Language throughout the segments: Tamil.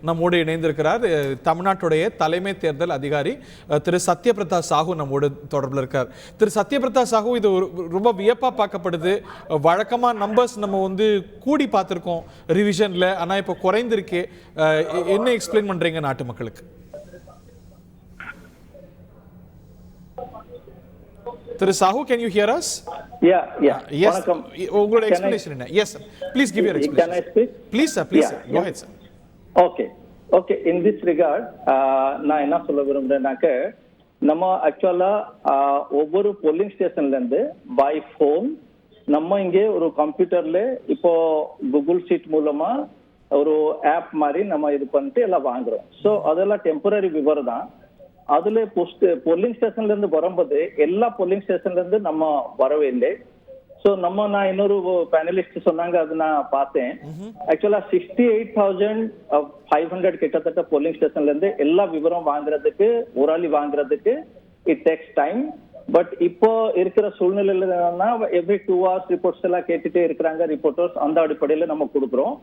நம்மோடு இணைந்திருக்கிறார். தமிழ்நாட்டுடைய தலைமை தேர்தல் அதிகாரி திரு சத்யபிரதா சாஹூ நம்மோடு தொடர்பில் இருக்கார். திரு சத்யபிரதா சாஹூ, இது ரொம்ப வியப்பா பார்க்கப்படுது. வழக்கமா நம்பர்ஸ் நம்ம வந்து கூடி பார்த்திருக்கோம் ரிவிஷன்ல, ஆனா இப்போ குறைந்திருக்கு. என்ன எக்ஸ்பிளைன் பண்றீங்க நாட்டு மக்களுக்கு? Thiru Sahu, can you hear us? Yeah. Yes. Your explanation. Yes, sir. Please give your explanation. Can I speak? Please, sir. Please, sir. Go ahead, sir. Okay. In this regard, நான் என்ன சொல்ல விரும்புறேன்னாக்க, நம்ம ஆக்சுவலா ஒவ்வொரு போலிங் ஸ்டேஷன்ல இருந்து பை ஃபோன் நம்ம இங்கே ஒரு கம்ப்யூட்டர்ல இப்போ கூகுள் ஷீட் மூலமா ஒரு ஆப் மாதிரி நம்ம இது பண்ணிட்டு எல்லாம் வாங்குறோம். ஸோ அதெல்லாம் டெம்பரரி விவரம் தான். அதுல போலிங் ஸ்டேஷன்ல இருந்து வரும்போது எல்லா போலிங் ஸ்டேஷன்ல இருந்து நம்ம வரவே இல்லை. ஸோ நான் இன்னொரு பேனலிஸ்ட் சொன்னாங்க, அது நான் பார்த்தேன். ஆக்சுவலா 68,500 கிட்டத்தட்ட போலிங் ஸ்டேஷன்ல இருந்து எல்லா விவரம் வாங்குறதுக்கு, ஊராளி வாங்குறதுக்கு இட் டேக்ஸ் டைம். பட் இப்போ இருக்கிற சூழ்நிலையில என்னன்னா, எவ்ரி 2 hours ரிப்போர்ட்ஸ் எல்லாம் கேட்டுட்டே இருக்கிறாங்க ரிப்போர்ட்டர்ஸ். அந்த அடிப்படையில நம்ம கொடுக்குறோம்.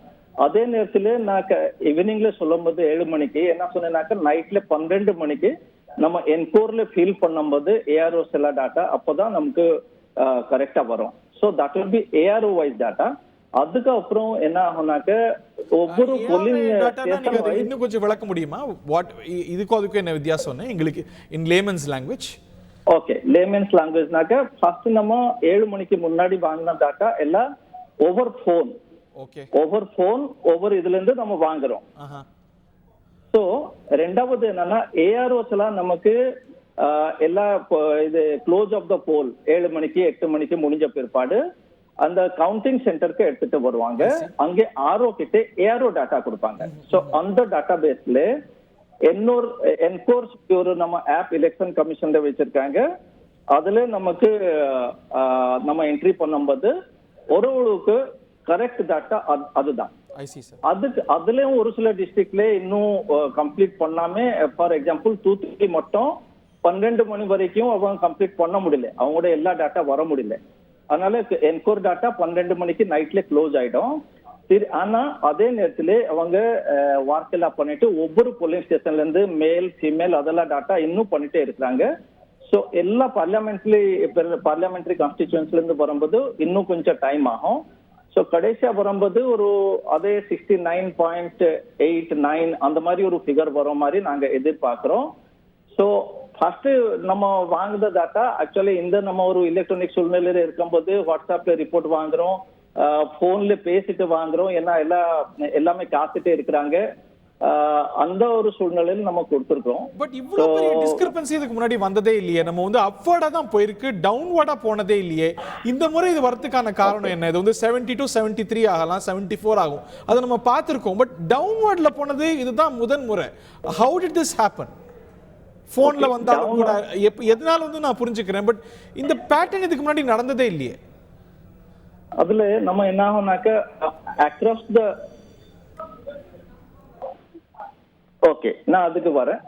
அதே நேரத்துல நான் ஈவினிங்ல சொல்லும் போது 7 மணிக்கு என்ன சொன்னேன்னாக்க, நைட்ல 12 மணிக்கு நம்ம என்கோர்ல ஃபீல் பண்ணும்போது ஏஆர்ஓஸ் எல்லாம் டாட்டா அப்போதான் நமக்கு கரெக்டா வரும். So that will be ARO wise data. அதுக்கப்புறம் என்ன ஆகும்னாக்க, ஒவ்வொரு போலிங் இன்னும் கொஞ்சம் விளக்க முடியுமா? இதுக்கும் அதுக்கும் என்ன வித்தியாசம் எங்களுக்கு in layman's language? Okay, layman's லாங்குவேஜ்னாக்க ஃபர்ஸ்ட் நம்ம 7 மணிக்கு முன்னாடி வாங்கின டாட்டா எல்லாம் ஓவர் ஃபோன் ஒவ்வொரு இதுல இருந்து நம்ம வாங்குறோம். சோ ரெண்டாவது என்னன்னா, ஏஆர்ஓஸ் எல்லாம் நமக்கு எல்லா இது க்ளோஸ் ஆஃப் த போல் 7 மணிக்கு 8 மணிக்கு முடிஞ்ச பிற்பாடு அந்த கவுண்டிங் சென்டருக்கு எடுத்துட்டு வருவாங்க. அங்கே ஆர்ஓ கிட்ட ஏஆர்ஓ டாட்டா கொடுப்பாங்க. சோ அந்த டேட்டா பேஸ்ல என்கோர்ஸ் ஒரு நம்ம ஆப் எலெக்ஷன் கமிஷன்ல வச்சிருக்காங்க. அதுல நமக்கு நம்ம என்ட்ரி பண்ணும்போது ஒருவருக்கு கரெக்ட் டாட்டா அதுதான். அதுலயும் ஒரு சில டிஸ்ட்ரிக்ட்ல இன்னும் கம்ப்ளீட் பண்ணாம, ஃபார் எக்ஸாம்பிள் தூத்துக்குடி மட்டும் 12 மணி வரைக்கும் அவங்க கம்ப்ளீட் பண்ண முடியல, அவங்களோட எல்லா டாட்டா வர முடியல. அதனால என்கோர் டாட்டா 12 மணிக்கு நைட்ல க்ளோஸ் ஆயிடும். ஆனா அதே நேரத்துல அவங்க வார்க்கெல்லாம் பண்ணிட்டு ஒவ்வொரு போலிங் ஸ்டேஷன்ல இருந்து மேல் ஃபீமேல் அதெல்லாம் டாட்டா இன்னும் பண்ணிட்டே இருக்கிறாங்க. ஸோ எல்லா பார்லிமெண்டரி கான்ஸ்டிடியூன்ஸ்ல இருந்து வரும்போது இன்னும் கொஞ்சம் டைம் ஆகும். ஸோ கடைசியா வரும்போது ஒரு அதே 69.89 அந்த மாதிரி ஒரு ஃபிகர் வர மாதிரி நாங்க எதிர்பார்க்கிறோம். ஸோ ஃபர்ஸ்ட் நம்ம வாங்குற டாட்டா ஆக்சுவலி இந்த நம்ம ஒரு எலக்ட்ரானிக் சூழ்நிலையில இருக்கும்போது வாட்ஸ்அப்ல ரிப்போர்ட் வாங்குறோம், போன்ல பேசிட்டு வாங்குறோம், ஏன்னா எல்லாமே காத்துட்டே இருக்கிறாங்க. அந்த ஒரு சூழ்நிலையில் நம்ம கொடுத்துருக்கோம். பட் இவ்வளவு பெரிய டிஸ்கிரிபன்சி இதுக்கு முன்னாடி வந்ததே இல்லையே. நம்ம வந்து அப்வர்டா தான் போயிருக்கு, டவுன்வர்டா போனதே இல்லையே. இந்த முறை இது வரதுக்கான காரணம் என்ன? இது வந்து 70 to 73 ஆகலாம், 74 ஆகும், அதை நம்ம பார்த்திருக்கோம். பட் டவுன்வர்ட்ல போனது இதுதான் முதன் முறை. How did this happen? போன்ல வந்தாலும் கூட எதனால வந்து நான் புரிஞ்சுக்கிறேன். பட் இந்த பேட்டர்ன் இதுக்கு முன்னாடி நடந்ததே இல்லையே. அதுல நம்ம என்ன ஆகும்னாக்க, அக்ராஸ் த ஓகே, நான் அதுக்கு வரேன்.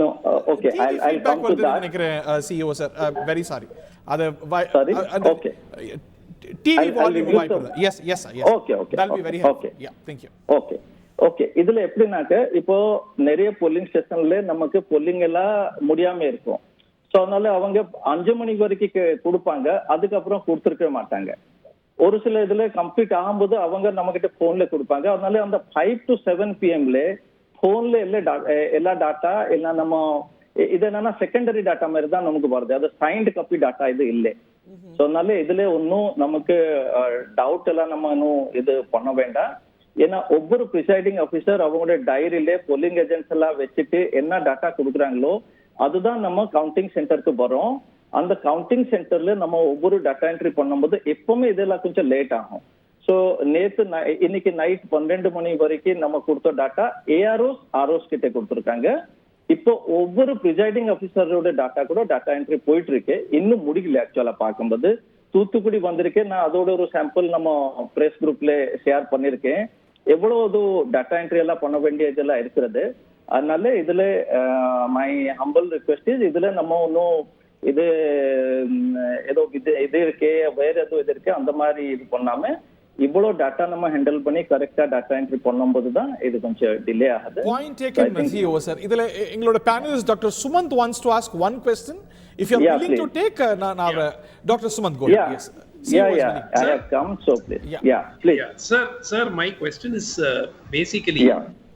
No, okay, I'll come to that. நினைக்கிறேன் CEO சார், very sorry. அது okay, TV volume வாய்ப்பு. Yes, okay, that'll be very helpful. Yeah, thank you. Okay, இதுல எப்படின்னாக்க, இப்போ நிறைய போலிங் ஸ்டேஷன்ல நமக்கு போலிங் எல்லாம் முடியாம இருக்கும். சோ அதனால அவங்க 5 மணி வரைக்கும் கொடுப்பாங்க, அதுக்கப்புறம் கொடுத்துருக்க மாட்டாங்க. ஒரு சில இதுல கம்ப்ளீட் ஆகும்போது அவங்க நம்ம கிட்ட போன்ல கொடுப்பாங்க. அதனால அந்த 5 to 7 PM போன்ல எல்லா டாட்டா எல்லாம் நம்ம இது என்னன்னா செகண்டரி டாட்டா மாதிரி தான் நமக்கு வருது. அது சைன்டு காப்பி டாட்டா இது இல்லை. ஸோ அதனால இதுல ஒன்னும் நமக்கு டவுட் எல்லாம் நம்ம இன்னும் இது பண்ண வேண்டாம். ஏன்னா ஒவ்வொரு ப்ரிசைடிங் ஆஃபீஸர் அவங்களோட டைரியில போலிங் ஏஜென்ட்ஸ் எல்லாம் வச்சுட்டு என்ன டாட்டா கொடுக்குறாங்களோ அதுதான் நம்ம கவுண்டிங் சென்டருக்கு வரும். அந்த கவுண்டிங் சென்டர்ல நம்ம ஒவ்வொரு டாட்டா என்ட்ரி பண்ணும்போது எப்பவுமே இதெல்லாம் கொஞ்சம் லேட் ஆகும். ஸோ இன்னைக்கு நைட் 12 மணி வரைக்கும் நம்ம கொடுத்த டாட்டா ஆர்ஓஸ் கிட்ட கொடுத்துருக்காங்க. இப்போ ஒவ்வொரு ப்ரிசைடிங் ஆஃபீஸரோட டாட்டா கூட டாட்டா என்ட்ரி போயிட்டு இருக்கு, இன்னும் முடியல. ஆக்சுவலா பார்க்கும்போது தூத்துக்குடி வந்திருக்கேன், நான் அதோட ஒரு சாம்பிள் நம்ம பிரஸ் குரூப்ல ஷேர் பண்ணிருக்கேன். எவ்வளவு டாட்டா என்ட்ரி எல்லாம் பண்ண வேண்டியதெல்லாம் இருக்கிறது. அதனால இதுல மை ஹம்பிள் ரிக்வெஸ்ட் இஸ், இதுல நம்ம ஒன்னும் இது ஏதோ இது இருக்கே வேற ஏதோ இது இருக்கே அந்த மாதிரி இது பண்ணாம இவ்வளவு டேட்டா நம்ம ஹேண்டில் பண்ணி கரெக்டா டேட்டா என்ட்ரி பண்ணும்போது தான் இது கொஞ்சம் டிலே ஆகுது. Point taken, CEO sir. இதுல எங்களோட panelist Dr. Sumant wants to ask one question. If you are willing to take, Dr. Sumant, go ahead. Yes. I have come, so please. Please. Sir, my question is basically.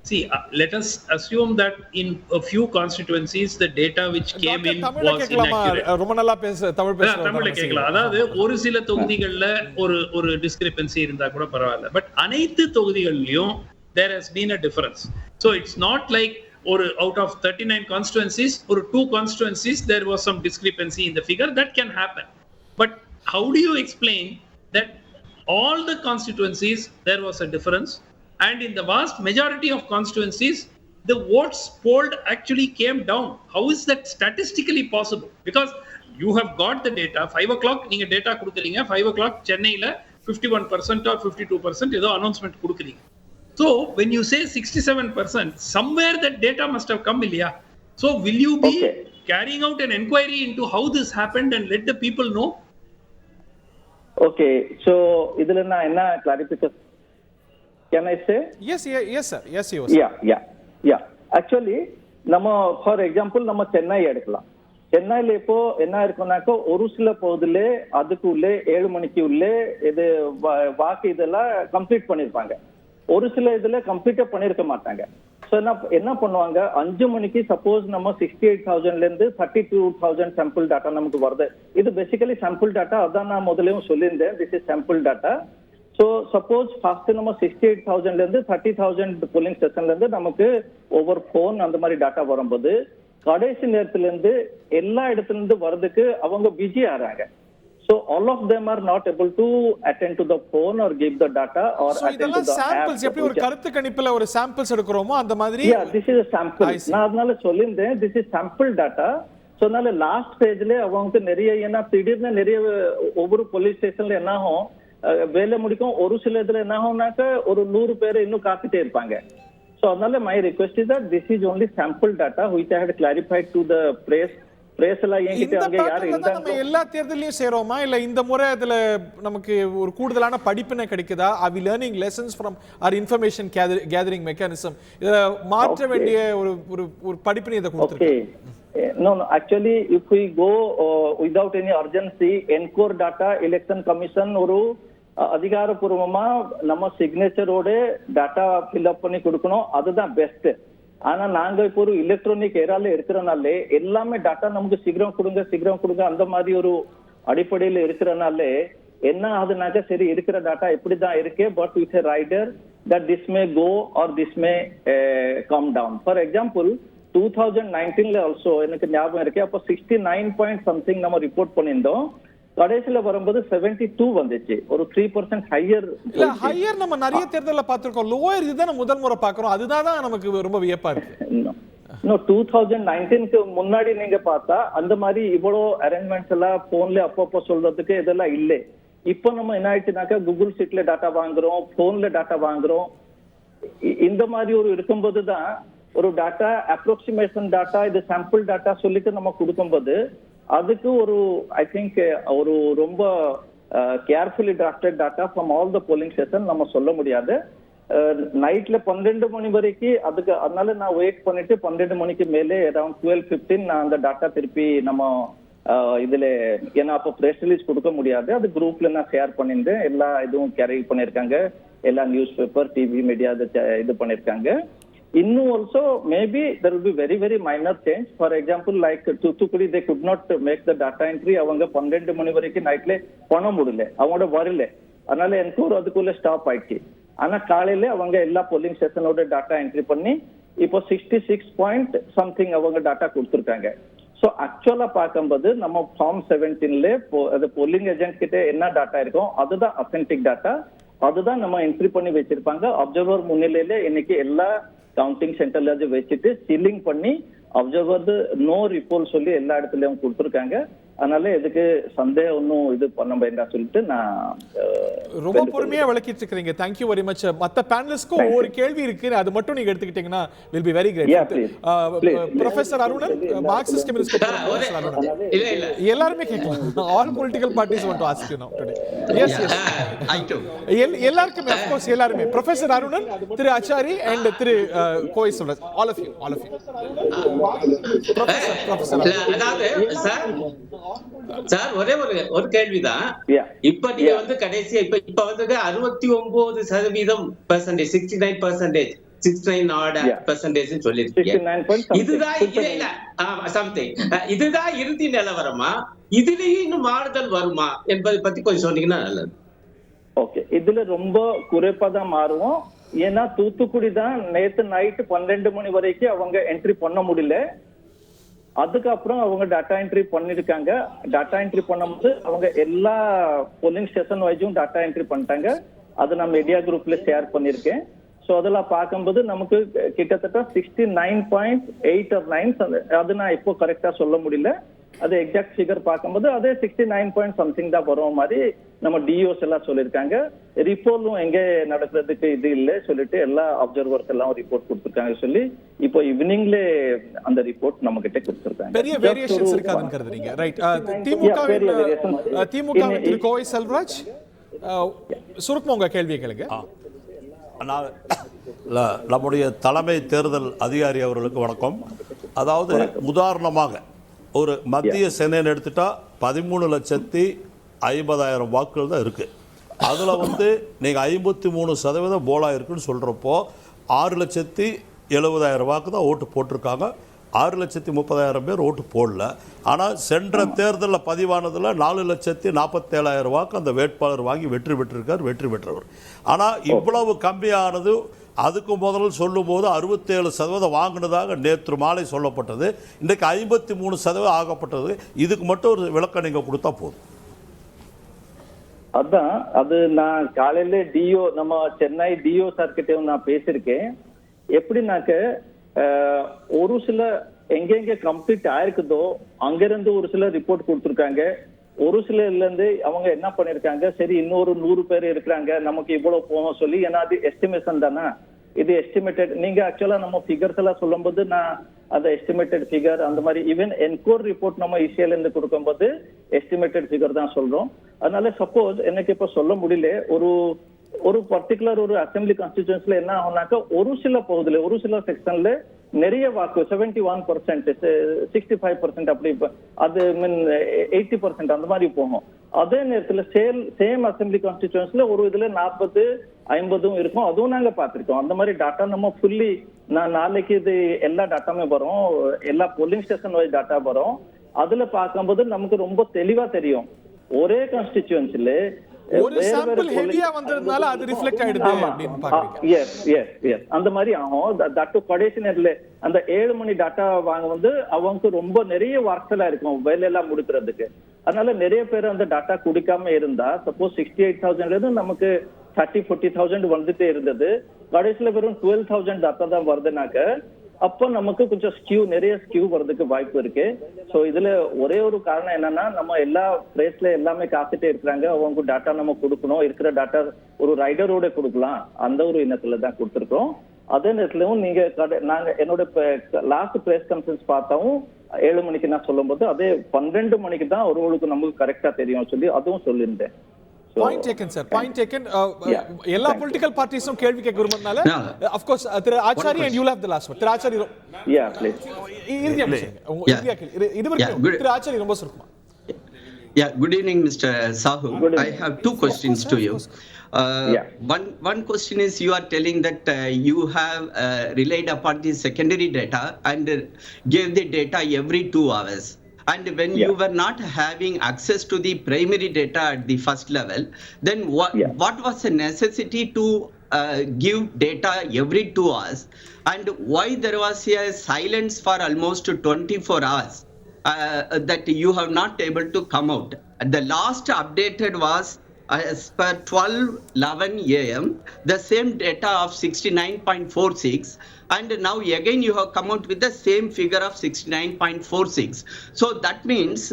See, let us assume that in a few constituencies the data which came in was inaccurate. ரொம்ப நல்லா தமிழ் கேட்கலாம். அதாவது ஒரு சில தொகுதிகள்ல ஒரு discrepancy இருந்தா கூட பரவாயில்ல. பட் அனைத்து தொகுதிகளிலும் there has been a difference. So it's not like or out of 39 constituencies or 2 constituencies there was some discrepancy in the figure. That can happen. But how do you explain that all the constituencies there was a difference? And in the vast majority of constituencies, the votes polled actually came down. How is that statistically possible? Because you have got the data, 5 o'clock, நீங்க data கொடுக்குறீங்க, 5 o'clock சென்னையில 51% or 52% ஏதோ announcement கொடுக்குறீங்க. So, when you say 67%, somewhere that data must have come, இல்லையா? So, will you be carrying out an inquiry into how this happened and let the people know? Okay, so இதுல நான் என்ன clarification can I say? Yes, sir. Yes, you. Yeah. Actually, நம்ம ஃபார் எக்ஸாம்பிள் நம்ம சென்னை எடுக்கலாம். சென்னையில இப்போ என்ன இருக்குன்னாக்கா ஒரு சில பகுதியில அதுக்கு உள்ளே 7 மணிக்கு உள்ளே இது வாக்கு இதெல்லாம் கம்ப்ளீட் பண்ணிருப்பாங்க. ஒரு சில இதுல கம்ப்ளீட்டா பண்ணிருக்க மாட்டாங்க. ஸோ என்ன பண்ணுவாங்க, 5 மணிக்கு சப்போஸ் நம்ம 68,000ல இருந்து 32,000 சாம்பிள் டேட்டா நமக்கு வருது. இது பேசிக்கலி சாம்பிள் டேட்டா, அதான் நான் முதலையும் சொல்லியிருந்தேன், this is sample data. So suppose first நம்ம 68,000ல இருந்து 30,000 போலிங் ஸ்டேஷன்ல இருந்து நமக்கு ஓவர் போன் அந்த மாதிரி டேட்டா வரும்போது கடைசி நேரத்துல இருந்து எல்லா இடத்துல இருந்து வர்றதுக்கு அவங்க busy ஆறாங்க. So all of them are not able to attend to the phone or give the data or attend to the samples. எப்படி ஒரு கருத்து கணிப்புல ஒரு samples எடுக்கறோமோ அந்த மாதிரி. This is a sample. நான் அதனால சொல்லிருந்தேன் this is sample data. So அதனால லாஸ்ட் பேஜ்ல அவங்க நிறைய என்ன திடீர்னு நிறைய ஒவ்வொரு போலீஸ் ஸ்டேஷன்ல என்ன ஆகும், வேலை முடிக்கும், ஒரு சில இதுல என்ன ஆகும்னாக்க ஒரு 100 பேரை இன்னும் காத்துட்டே இருப்பாங்க. So அதனால my request is that this is only sample data which I had clarified to the press. பிரேஸ்லாம் என்கிட்ட அங்க யாரு இருந்தாங்க. நம்ம எல்லா தேர்தலையும் சேரோமா இல்ல இந்த முறை அதுல நமக்கு ஒரு கூடுதலான படிப்பினை கிடைக்குதா? Are we learning lessons from our information gathering mechanism? இத மாற்ற வேண்டிய ஒரு படிப்பினை இத கொடுத்திருக்காங்க. No, actually if we go without any urgency, ENCORE data election commission ஒரு அதிகாரப்பூர்வமா நம்ம சிக்னேச்சரோட டாட்டா ஃபில் அப் பண்ணி கொடுக்கணும், அதுதான் பெஸ்ட். ஆனா நாங்க இப்போ ஒரு எலக்ட்ரானிக் ஏரால இருக்கிறனாலே எல்லாமே டாட்டா நமக்கு சீக்கிரம் கொடுங்க அந்த மாதிரி ஒரு அடிப்படையில இருக்கிறனாலே என்ன ஆகுதுனாக்க சரி இருக்கிற டாட்டா இப்படிதான் இருக்கு, but with a rider that this may go or this may come down. For example 2019ல ஆல்சோ எனக்கு ஞாபகம் இருக்கு, அப்போ 69 நம்ம ரிப்போர்ட் பண்ணியிருந்தோம். கடைசியில வரும்போது 72 வந்துச்சு, ஒரு 3% ஹையர். இல்ல ஹையர் நம்ம நிறைய தேர்தல்ல பாத்துறோம், லோயர் இதுதான் முதல் முறை பாக்குறோம், அதுதான் நமக்கு ரொம்ப வியப்பா இருக்கு. 2019க்கு முன்னாடி நீங்க பார்த்தா அந்த மாதிரி இவ்வளவு அரேஞ்ச்மெண்ட்ஸ் எல்லாம் போன்ல அப்பப்போ சொல்றதுக்கு இதெல்லாம் இல்லை. இப்போ நம்ம என்ன ஆயிடுச்சுனாக்கா கூகுள் சீட்ல டாட்டா வாங்குறோம், போன்ல டாட்டா வாங்குறோம். இந்த மாதிரி ஒரு இருக்கும்போது தான் ஒரு டாட்டா அப்ராக்சிமேஷன் டாட்டா இது சாம்பிள் டாட்டா சொல்லிட்டு நம்ம கொடுக்கும்போது அதுக்கு ஒரு ஐ திங்க் ஒரு ரொம்ப carefully drafted data from all the polling station நம்ம சொல்ல முடியாது. நைட்ல 12 மணி வரைக்கும் அதுக்கு அதனால நான் வெயிட் பண்ணிட்டு 12 மணிக்கு மேலே அரௌண்ட் 12:15 நான் அந்த டாட்டா திருப்பி நம்ம இதுல ஏன்னா அப்போ ப்ரெஸ் ரிலீஸ் கொடுக்க முடியாது, அது குரூப்ல நான் ஷேர் பண்ணியிருந்தேன், எல்லா இதுவும் கேரி பண்ணியிருக்காங்க, எல்லா நியூஸ் பேப்பர் டிவி மீடியா இது பண்ணியிருக்காங்க. இன்னும் also maybe there will be very very minor change. For example like Thoothukudi they could not make the data entry, அவங்க 12 மணி வரைக்கும் நைட்ல பண்ண முடியல, அவங்களோட வரல, அதனால என்கூர் அதுக்குள்ள ஸ்டாப் ஆயிடுச்சு. ஆனா காலையில அவங்க எல்லா போலிங் ஸ்டேஷனோட டாட்டா என்ட்ரி பண்ணி இப்போ 66 அவங்க டாட்டா கொடுத்துருக்காங்க. ஸோ ஆக்சுவலா பார்க்கும்போது நம்ம ஃபார்ம் 17ல அது போலிங் ஏஜென்ட் கிட்ட என்ன டாட்டா இருக்கும் அதுதான் அத்தென்டிக் டாட்டா, அதுதான் நம்ம என்ட்ரி பண்ணி வச்சிருப்பாங்க. அப்சர்வர் முன்னிலையில இன்னைக்கு எல்லா கவுண்டிங் சென்டர்ல வச்சுட்டு சீலிங் பண்ணி அப்சர்வர் நோ ரிப்போர்ட் சொல்லி எல்லா இடத்துலயும் கொடுத்துருக்காங்க. அதனால எதுக்கு சந்தேகம் ஒன்றும் இது பண்ண வேண்டாம் சொல்லிட்டு நான் ரொம்ப பொறுமையா விளக்கிட்டு இருக்கீங்க. Thank you very much. மத்த பேனலிஸ்ட்க்கும் ஒவ்வொரு கேள்வி இருக்கு, அது மட்டும் நீங்க எடுத்துக்கிட்டீங்கன்னா will be very Yeah, great. please. Professor Arunan, Marxist communist professor Arunan, எல்லாருமே கேட்கலாம். All political parties want to ask you now today. Yes yes I too. எல்லாருக்குமே of course எல்லாருமே. ப்ரொஃபசர் அருணன், திரு ஆச்சாரி அண்ட் திரு கோய் சொல்றது, all of you. ப்ரொஃபசர் அதாவது சார் ஒரே ஒரு கேள்விதான். Yeah. இப்ப நீங்க வந்து கடைசியா இப்ப வந்து 69% percentage 69% சொல்லிருக்கீங்க. 69% இதுதான் இல்ல சம்திங் இதுதான் இறுதி நிலவரமா? இதுலயும் இன்னும் மாறுதல் வருமா என்பதை பத்தி கொஞ்சம் சொன்னீங்கன்னா நல்லது. ஓகே, இதுல ரொம்ப குறைப்பா தான் மாறுவோம். ஏன்னா தூத்துக்குடி தான் நேத்து நைட் 12 மணி வரைக்கும் அவங்க என்ட்ரி பண்ண முடியல. அதுக்கப்புறம் அவங்க டாட்டா என்ட்ரி பண்ணிருக்காங்க. டாட்டா என்ட்ரி பண்ணும்போது அவங்க எல்லா போலிங் ஸ்டேஷன் வைஸும் டாட்டா என்ட்ரி பண்ணிட்டாங்க. அது நான் மீடியா குரூப்ல ஷேர் பண்ணிருக்கேன். ஸோ அதெல்லாம் பார்க்கும்போது நமக்கு கிட்டத்தட்ட 69.8 or 9, அது நான் இப்போ கரெக்டா சொல்ல முடியல. அது எக்ஸாக்ட் ஃபிகர் பார்க்கும்போது அதே 69 பாயிண்ட் சம்திங் தான் வரும் மாதிரி நம்ம டிஓஸ் எல்லாம் சொல்லியிருக்காங்க. ரிப்போர்ட்டும் எங்க நடக்கிறதுக்கு இது இல்லை சொல்லிட்டு எல்லா அப்சர்வர்ஸ் எல்லாம் ரிப்போர்ட் கொடுத்துருக்காங்க சொல்லி இப்போ ஈவினிங்ல அந்த ரிப்போர்ட் நம்ம கிட்ட கொடுத்துருக்காங்க. பெரிய வேரியேஷன்ஸ் இருக்காதுன்னு கருதுறீங்க, ரைட்? திமுக திரு கோவை செல்வராஜ், சுருக்கமா உங்க கேள்வியை கேளுங்க. நம்முடைய தலைமை தேர்தல் அதிகாரி அவர்களுக்கு வணக்கம். அதாவது உதாரணமாக ஒரு மத்திய சென்னைன்னு எடுத்துட்டா 13,50,000 வாக்குகள் தான் இருக்கு. அதில் வந்து நீங்கள் 53% போலா இருக்குன்னு சொல்கிறப்போ 6,70,000 வாக்கு தான் ஓட்டு போட்டிருக்காங்க. 6,30,000 பேர் ஓட்டு போடல. ஆனால் சென்ற தேர்தலில் பதிவானதில் 4,47,000 வாக்கு அந்த வேட்பாளர் வாங்கி வெற்றி பெற்றவர். ஆனால் இவ்வளவு கம்மியானது அதுக்கு முதல்ல சொல்லும் போது 67% வாங்கினதாக நேற்று மாலை சொல்லப்பட்டது. இன்றைக்கு 53% ஆகப்பட்டது. இதுக்கு மட்டும் ஒரு விளக்கம் நீங்க கொடுத்தா போதும். அதான் அது நான் காலையில டிஓ நம்ம சென்னை டிஓ சார் கிட்டயும் நான் பேசியிருக்கேன். எப்படின்னாக்க ஒரு சில எங்கெங்க கம்ப்ளீட் ஆயிருக்குதோ அங்கிருந்து ஒரு சில ரிப்போர்ட் கொடுத்துருக்காங்க. ஒரு சிலர்ல இருந்து அவங்க என்ன பண்ணிருக்காங்க, சரி இன்னொரு 100 பேர் இருக்கிறாங்க நமக்கு இவ்வளவு போகும் சொல்லி. ஏன்னா அது எஸ்டிமேஷன் தானே, இது எஸ்டிமேட்டட். நீங்க ஆக்சுவலா நம்ம ஃபிகர்ஸ் எல்லாம் சொல்லும் போது நான் அந்த எஸ்டிமேட்டட் ஃபிகர் அந்த மாதிரி ஈவன் என்கோர் ரிப்போர்ட் நம்ம இசிஎல் இருந்து கொடுக்கும்போது எஸ்டிமேட்டட் ஃபிகர் தான் சொல்றோம். அதனால சப்போஸ் எனக்கு இப்ப சொல்ல முடியல ஒரு பர்டிகுலர் ஒரு அசம்பிளி கான்ஸ்டிடியூன்ஸ்ல என்ன ஆகும்னாக்கா ஒரு சில பகுதியில ஒரு சில செக்ஷன்ல நிறைய வாக்கு 71%, 65% அப்படி அது மீன் 80% அந்த மாதிரி போகும். அதே நேரத்துல சேம் அசம்பிளி கான்ஸ்டிடியூன்ஸ்ல ஒரு இதுல 40-50 இருக்கும். அதுவும் நாங்க பார்த்திருக்கோம். அந்த மாதிரி டாட்டா நம்ம ஃபுல்லி நான் நாளைக்கு இது எல்லா டாட்டாமே வரும், எல்லா போலிங் ஸ்டேஷன் வைஸ் டாட்டா வரும். அதுல பார்க்கும்போது நமக்கு ரொம்ப தெளிவா தெரியும் ஒரே கான்ஸ்டிடியூன்சில ஒரு சாம்பிள் ஹெவியா வந்ததனால அது ரிஃப்ளெக்ட் ஆயிடுது அப்படினு பாக்குறீங்க. எஸ் அந்த மாதிரி ஆகும். தட் கடைசி நேரத்துல அந்த 7 மணி டாட்டா வாங்க வந்து அவங்க ரொம்ப நிறைய வார்த்தைலாம் இருக்கும் வேலையெல்லாம் முடிக்கிறதுக்கு. அதனால நிறைய பேர் அந்த டாட்டா குடிக்காம இருந்தா சப்போஸ் 68,000 இருந்து நமக்கு 30-40,000 வந்துட்டே இருந்தது. கடைசியில வெறும் 12,000 டாட்டா தான் வருதுனாக்க அப்போ நமக்கு கொஞ்சம் நிறைய ஸ்கியூ வர்றதுக்கு வாய்ப்பு இருக்கு. ஸோ இதுல ஒரே ஒரு காரணம் என்னன்னா நம்ம எல்லா பிளேஸ்ல எல்லாமே காத்துட்டே இருக்கிறாங்க. அவங்க டாட்டா நம்ம கொடுக்கணும், இருக்கிற டாட்டா ஒரு ரைடரோட கொடுக்கலாம், அந்த ஒரு எண்ணத்துல தான் கொடுத்துருக்கோம். அதே நேரத்துலயும் நீங்க நாங்க என்னோட லாஸ்ட் பிரஸ் கான்ஃபரன்ஸ் பார்த்தாவும் 7 மணிக்கு நான் சொல்லும் போது அதே 12 மணிக்கு தான் ஒருவருக்கு நமக்கு கரெக்டா தெரியும் சொல்லி அதுவும் சொல்லியிருந்தேன். Point taken sir, point taken. எல்லா பொலிட்டிக்கல் பார்ட்டிஸும் கேள்வி கேட்க விரும்புறதுனால of course Thiru Achari and you will have the last word. Thiru Achari please Thiru Achari ரொம்ப சுருக்கமா. Good evening, Mr. Sahu. I have 2 questions to you. One question is, you are telling that you have relied upon the secondary data and gave the data every 2 hours. And when you were not having access to the primary data at the first level, then what was the necessity to give data every 2 hours? And why there was a silence for almost 24 hours that you have not able to come out? The last updated was as per 12:11 a.m., the same data of 69.46, and now again you have come out with the same figure of 69.46. So that means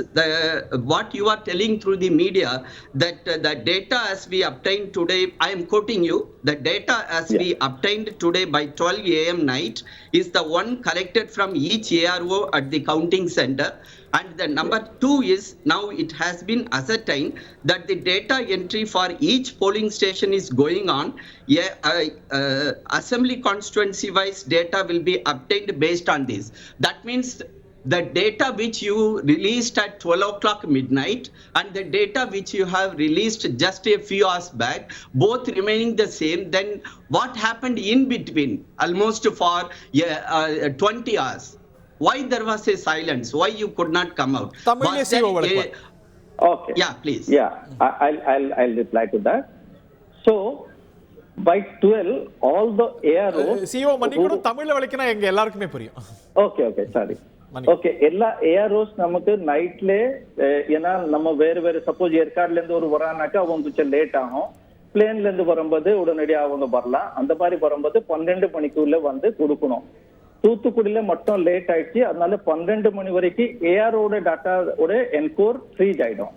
what you are telling through the media, that the data as we obtained today, I am quoting you, the data as we obtained today by 12 a.m. night is the one collected from each ARO at the counting center. And the number two is, now it has been ascertained that the data entry for each polling station is going on. Assembly constituency wise data will be obtained based on this. That means the data which you released at 12 o'clock midnight and the data which you have released just a few hours back, both remaining the same, then what happened in between almost for 20 hours? Why there was a silence? Why you could not come out? Okay. Yeah, please. Yeah, I'll reply to that. So by 12, all the AROs. CEO மன்னிக்கணும், தமிழ்ல வளைக்கினா எங்க எல்லாருக்குமே புரியும். Okay, sorry. Okay, எல்லா AROs நமக்கு நைட்ல, ஏன்னா நம்ம வேற சப்போஸ் ஏற்காடுல இருந்து ஒரு வரானாக்கா அவங்க கொஞ்சம் லேட் ஆகும். பிளேன்ல இருந்து வரும்போது உடனடியாக அவங்க வரலாம். அந்த மாதிரி வரும்போது 12 மணிக்குள்ள வந்து கொடுக்கணும். தூத்துக்குடியில மட்டும் லேட் ஆயிடுச்சு. அதனால 12 மணி வரைக்கும் ஏஆரோட டாட்டாவோட என்கோர் ஃப்ரீஸ் ஆயிடும்.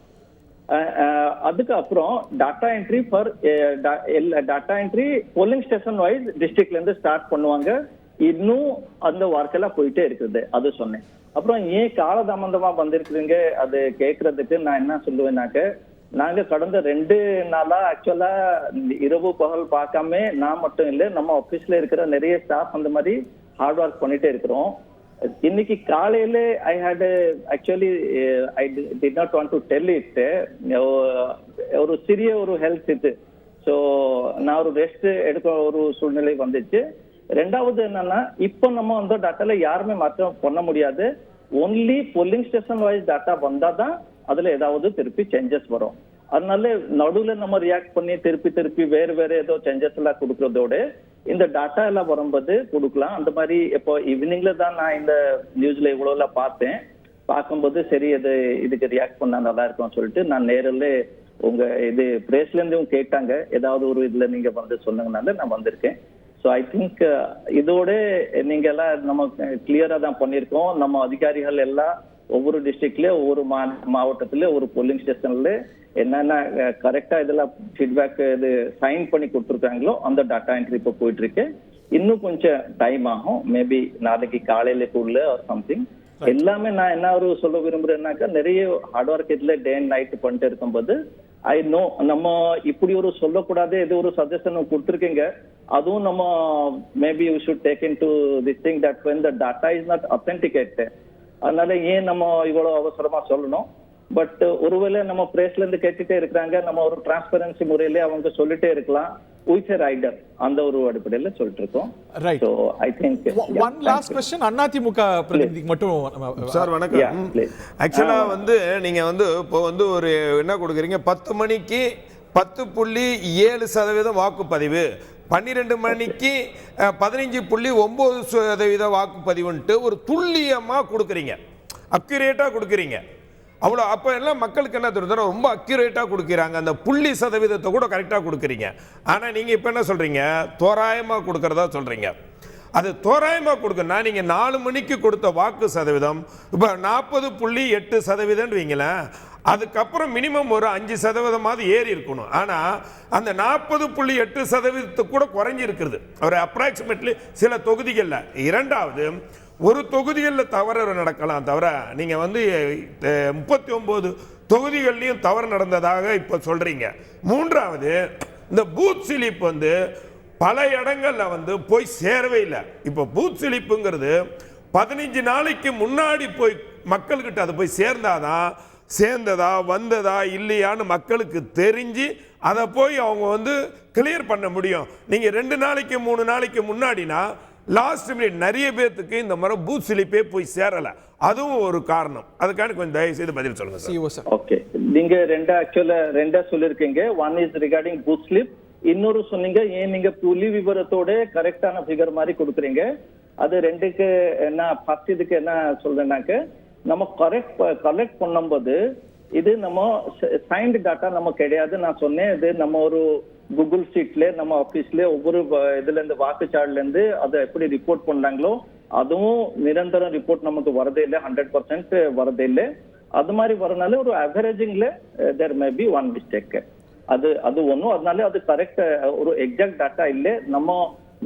அதுக்கு அப்புறம் data entry for data entry polling station wise டிஸ்ட்ரிக்ட்ல இருந்து ஸ்டார்ட் பண்ணுவாங்க. இன்னும் அந்த ஒர்க்கெல்லாம் போயிட்டே இருக்குது, அது சொன்னேன். அப்புறம் ஏன் காலதாமதமா வந்திருக்குதுங்க அது கேட்கறதுக்கு நான் என்ன சொல்லுவேன்னாக்க, நாங்க கடந்த 2 நாளா ஆக்சுவலா இரவு பகல் பார்க்காம நான் மட்டும் இல்லை, நம்ம ஆபீஸ்ல இருக்கிற நிறைய ஸ்டாஃப் அந்த மாதிரி ஹார்ட் ஒர்க் பண்ணிட்டே இருக்கிறோம். இன்னைக்கு காலையில I had actually I did not want to tell it, ஒரு சிறிய ஒரு ஹெல்த் இது. ஸோ நான் ஒரு ரெஸ்ட் எடுக்க ஒரு சூழ்நிலை வந்துச்சு. ரெண்டாவது என்னன்னா, இப்போ நம்ம அந்த டாட்டால யாருமே மாற்றம் பண்ண முடியாது. Only polling station wise data வந்தாதான் அதுல ஏதாவது திருப்பி சேஞ்சஸ் வரும். அதனால நடுவில் நம்ம ரியாக்ட் பண்ணி திருப்பி வேற ஏதோ சேஞ்சஸ் எல்லாம் கொடுக்கறதோட இந்த டாட்டா எல்லாம் வரும்போது கொடுக்கலாம். அந்த மாதிரி இப்போ ஈவினிங்ல தான் நான் இந்த நியூஸ்ல இவ்வளவு எல்லாம் பார்த்தேன். பார்க்கும்போது சரி இதுக்கு ரியாக்ட் பண்ணா நல்லா இருக்கும்னு சொல்லிட்டு நான் நேரில் உங்க இது பிரேஸ்ல இருந்தும் கேட்டாங்க, ஏதாவது ஒரு இதுல நீங்க வந்து சொன்னதுனால நான் வந்திருக்கேன். ஸோ ஐ திங்க் இதோட நீங்க எல்லாம் நம்ம கிளியரா தான் பண்ணியிருக்கோம். நம்ம அதிகாரிகள் எல்லாம் ஒவ்வொரு டிஸ்ட்ரிக்ட்ல ஒவ்வொரு மாவட்டத்துல ஒரு போலிங் ஸ்டேஷன்ல என்னென்ன கரெக்டா இதெல்லாம் ஃபீட்பேக் இது சைன் பண்ணி கொடுத்துருக்காங்களோ அந்த டாட்டா என்ட்ரி இப்போ போயிட்டு இருக்கு. இன்னும் கொஞ்சம் டைம் ஆகும், மேபி நாளைக்கு காலையிலக்குள்ள ஆர் சம்திங். எல்லாமே நான் என்ன ஒரு சொல்ல விரும்புறேன்னாக்கா, நிறைய ஹார்ட் ஒர்க் இதுல டே அண்ட் நைட் பண்ணிட்டு இருக்கும்போது ஐ நோ நம்ம இப்படி ஒரு சொல்லக்கூடாது இது ஒரு சஜஷன் கொடுத்துருக்கீங்க. அதுவும் நம்ம maybe you should take in to this thing that when the data is not authenticated. அதனால ஏன் நம்ம இவ்வளவு அவசரமா சொல்லணும். பட் ஒருவேளை நம்ம பிரேஸ்ல இருந்து கேட்டுட்டே இருக்கிறாங்க, நம்ம ஒரு டிரான்ஸ்பரன்சி முறையில அவங்க சொல்லிட்டே இருக்கலாம். ரைடர் அந்த ஒரு அடிப்படையில சொல்லிட்டு இருக்கோம். Right. So I think one last question அதிமுக பிரதிநிதிக்கு மட்டும். சார் வணக்கம். ஆக்சுவலா வந்து நீங்க வந்து இப்போ வந்து ஒரு என்ன கொடுக்குறீங்க, 10 மணிக்கு 10.7% வாக்குப்பதிவு, 12 மணிக்கு 15.9% வாக்குப்பதிவுன்ட்டு ஒரு துல்லியமா கொடுக்குறீங்க, அக்யூரேட்டா கொடுக்குறீங்க. அவ்வளோ அப்போ எல்லாம் மக்களுக்கு என்ன தெரியும், ரொம்ப அக்யூரேட்டாக கொடுக்குறாங்க, அந்த புள்ளி சதவீதத்தை கூட கரெக்டாக கொடுக்குறீங்க. ஆனால் நீங்கள் இப்போ என்ன சொல்கிறீங்க, தோராயமாக கொடுக்குறதா சொல்கிறீங்க. அது தோராயமாக கொடுக்குன்னா நீங்கள் 4 மணிக்கு கொடுத்த வாக்கு சதவீதம் இப்போ 40.8% வைங்களேன். அதுக்கப்புறம் மினிமம் ஒரு 5% ஏறி இருக்கணும். ஆனால் அந்த 40.8% கூட குறைஞ்சி இருக்கிறது ஒரு அப்ராக்சிமேட்லி சில தொகுதிகளில். இரண்டாவது, ஒரு தொகுதிகளில் தவறு நடக்கலாம், தவிர நீங்கள் வந்து 39 தொகுதிகள்லையும் தவறு நடந்ததாக இப்போ சொல்கிறீங்க. மூன்றாவது, இந்த பூத் ஸ்லிப் வந்து பல இடங்களில் வந்து போய் சேரவே இல்லை. இப்போ பூத் ஸ்லிப்புங்கிறது 15 நாளைக்கு முன்னாடி போய் மக்கள்கிட்ட அது போய் சேர்ந்தாதான் சேர்ந்ததா வந்ததா இல்லையான்னு மக்களுக்கு தெரிஞ்சு அதை போய் அவங்க வந்து கிளியர் பண்ண முடியும். நீங்கள் 2 நாளைக்கு 3 நாளைக்கு முன்னாடினா லாஸ்ட் மினிட் நிறைய பேருக்கு இந்த மாதிரி பூத் ஸ்லிப்பே போய் சேரல, அதுவும் ஒரு காரணம். அதுக்கான கொஞ்சம் தயவு செய்து பதில் சொல்லுங்க சார். ஓகே, நீங்க ரெண்டா சொல்லிருக்கீங்க. One is regarding booth slip, இன்னொரு சொன்னீங்க ஏன் நீங்க புள்ளி விவரத்தோட கரெக்டான ஃபிகர் மாதிரி கொடுக்குறீங்க. அது ரெண்டுக்கு என்ன, ஃபர்ஸ்ட் இதுக்கு என்ன சொல்றேன்னாக்க, நம்ம கலெக்ட் பண்ணும்போது இது நம்ம சைன்டு டாட்டா நம்ம கிடையாது. நான் சொன்னேன், இது நம்ம ஒரு கூகுள் ஷீட்ல நம்ம ஆபீஸ்ல ஒவ்வொரு இதுல இருந்து வாக்குச்சாடுல இருந்து அதை எப்படி ரிப்போர்ட் பண்ணாங்களோ அதுவும் நிரந்தரம் ரிப்போர்ட் நமக்கு வரதே இல்லை, 100% வரதே இல்லை. அது மாதிரி வரனால ஒரு அவரேஜிங்ல தேர் மே பி ஒன் மிஸ்டேக். அது ஒன்றும், அதனால அது கரெக்ட் ஒரு எக்ஸாக்ட் டாட்டா இல்லை. நம்ம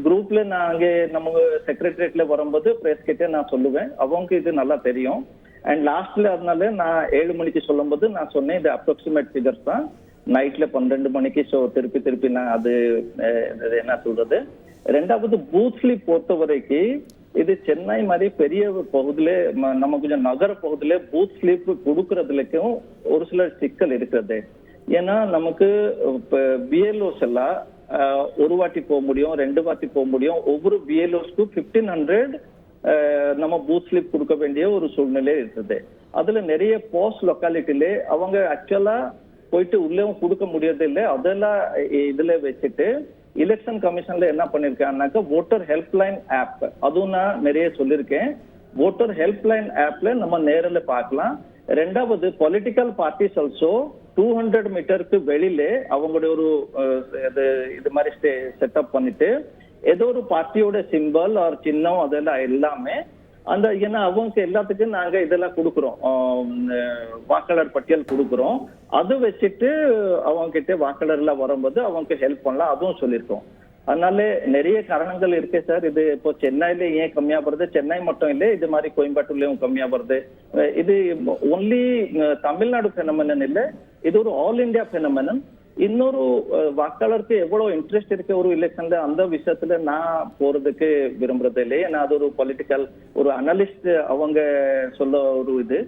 குரூப்ல நான் அங்கே நம்ம செக்ரட்டரியேட்ல வரும்போது பிரஸ் கிட்டே நான் சொல்லுவேன், அவங்க இது நல்லா தெரியும். அண்ட் லாஸ்ட்ல அதனால நான் 7 மணிக்கு சொல்லும் போது நான் சொன்னேன் இது அப்ராக்சிமேட் ஃபிகர்ஸ் தான், நைட்ல 12 மணிக்கு. ஸோ திருப்பி நான் அது என்ன சொல்றது. ரெண்டாவது பூத் ஸ்லிப் பொறுத்த வரைக்கும் இது சென்னை மாதிரி பெரிய பகுதியில நம்ம கொஞ்சம் நகர பகுதியில பூத் ஸ்லிப் கொடுக்கறதுலக்கும் ஒரு சில சிக்கல் இருக்கிறது. ஏன்னா நமக்கு பிஎல்ஓஸ் எல்லாம் ஒரு வாட்டி போக முடியும், 2 வாட்டி போக முடியும். ஒவ்வொரு பிஎல்ஓஸ்க்கும் 1500 நம்ம பூத் ஸ்லிப் கொடுக்க வேண்டிய ஒரு சூழ்நிலை இருக்குது. அதுல நிறைய போஸ்ட் லொக்காலிட்டில அவங்க ஆக்சுவலா போயிட்டு உள்ளவும் கொடுக்க முடியறது இல்லை. அதெல்லாம் இதுல வச்சுட்டு எலெக்ஷன் கமிஷன்ல என்ன பண்ணிருக்காங்கன்னாக்கா ஓட்டர் ஹெல்ப்லைன் ஆப், அதுவும் நான் நிறைய சொல்லியிருக்கேன். ஓட்டர் ஹெல்ப்லைன் ஆப்ல நம்ம நேரில் பார்க்கலாம். ரெண்டாவது பொலிட்டிக்கல் பார்ட்டிஸ் ஆல்சோ 200 மீட்டருக்கு வெளியில அவங்களுடைய ஒரு இது மாதிரி செட்டப் பண்ணிட்டு ஏதோ ஒரு பார்ட்டியோட சிம்பல் ஆர் சின்னம் அதெல்லாம் எல்லாமே அந்த, ஏன்னா அவங்க எல்லாத்துக்கும் நாங்க இதெல்லாம் கொடுக்குறோம், வாக்காளர் பட்டியல் கொடுக்குறோம். அது வச்சுட்டு அவங்க கிட்ட வாக்காளர் எல்லாம் வரும்போது அவங்க ஹெல்ப் பண்ணலாம், அதுவும் சொல்லியிருக்கோம். அதனால நிறைய காரணங்கள் இருக்கு சார். இது இப்போ சென்னையில ஏன் கம்மியா வருது, சென்னை மட்டும் இல்லை, இது மாதிரி கோயம்புத்தூர்லயும் கம்மியா வருது. இது ஒன்லி தமிழ்நாடு பெனமனன் இல்லை, இது ஒரு ஆல் இந்தியா பெனமனன். இன்னொரு வாக்காளருக்கு எவ்வளவு இன்ட்ரெஸ்ட் இருக்கு ஒரு எலெக்ஷன்ல, அந்த விஷயத்துல நான் போறதுக்கு விரும்புறது இல்லை. ஏன்னா அது ஒரு பொலிட்டிக்கல் ஒரு அனலிஸ்ட் அவங்க சொல்ல ஒரு இது.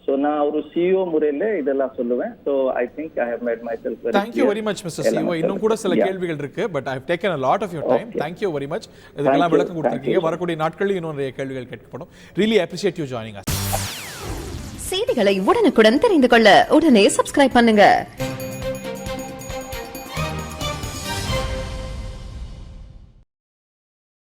So நான் ஒரு CEO முறையில இதெல்லாம் சொல்லுவேன். So I think I have made myself very clear. Thank you very much Mr. CEO. இன்னும் கூட சில கேள்விகள் இருக்கு, but I have taken a lot of your time. Thank you very much. இதெல்லாம் விளக்கம் கொடுத்திருக்கீங்க. வரக்கூடிய நாட்களில் இன்னும் நிறைய கேள்விகள் கேட்கப்படும். Really appreciate you joining us. செய்திகளை உடனுக்குடன் தெரிந்து கொள்ள உடனே subscribe பண்ணுங்க.